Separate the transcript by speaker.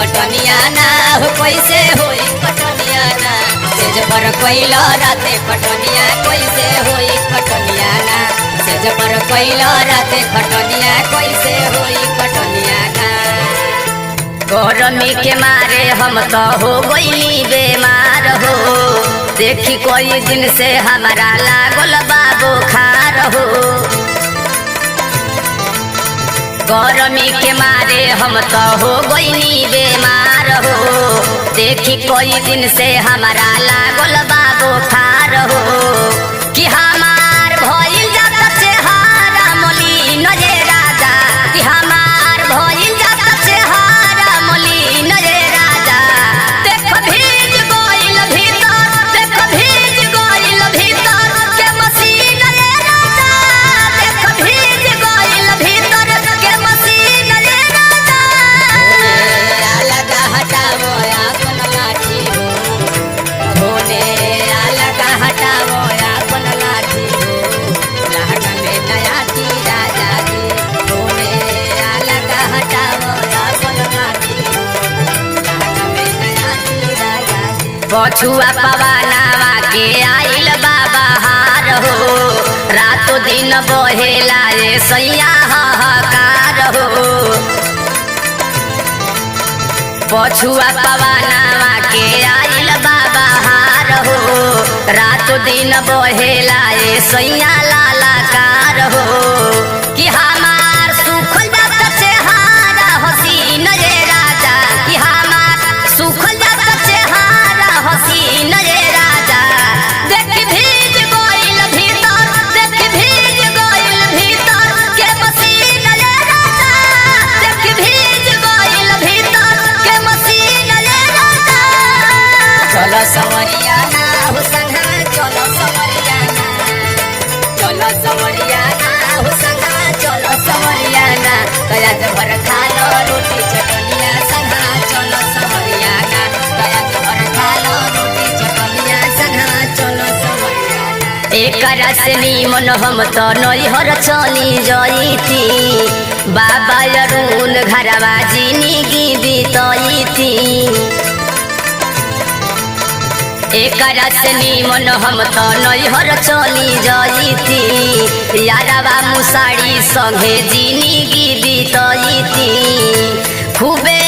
Speaker 1: कटनिया ना हो कैसे होई कटनिया ना सेज पर कोइल राते कटनिया कैसे होई कटनिया ना सेज पर कोइल राते कटनिया कैसे होई कटनिया ना। गरमी के मारे हम तो हो गईली बेमार हो देखी कोई दिन से हमारा लागल बाबू खार हो। गरमी के मारे हम तो हो गईली बेमार हो देखी कोई दिन से हमारा लागल बाबू खार हो कि हमार भइल जाता चेहरा मलिन रे राजा कि हमार भइल जाता चेहरा मलिन रे राजा। देख भीज गइल भीतर देख भीज गइल भीतर के मसीन रे राजा देख भीज गइल भीतर के मसीन रे राजा। लगा हटावो अपन लाठी हो होने लगा हटावो अपन लाठी हो लहंगा में नया की राजा जी होने लगा हटावो अपन लाठी हो लहंगा में नया की राजा जी। पछुआ पवनावा के आइल बाबा हार हो रातों दिन बहेला रे सैया हाहाकार हो। पछुआ पवनावा के आइल बाबा हार हो रातों दिन बहेला रे सैया लालाकार हो कि हमार सुखल जाता चेहरा हसीन रे राजा कि हमार सुखल जाता चेहरा हसीन रे राजा। देख भीज गइल भीतर देख भीज गइल भीतर के मसीन रे राजा देख भीज गइल भीतर के मसीन रे राजा। चलो सवरिया ना हो संगा चलो सवरिया ना चलो सवरिया ना हो संगा चलो सवरिया ना कया भर खा लो रोटी चटनिया संगा चलो सवरिया ना कया भर खा लो रोटी चटनिया संगा चलो सवरिया ना। एक से नीमन हम तो नैहर चली जईती बाबा अरुण घरवा जिंदगी बीतईती। एक से नीमन हम तो नैहर चली जईती यारवा मुसाड़ी संगे जिंदगी बीतईती खूबे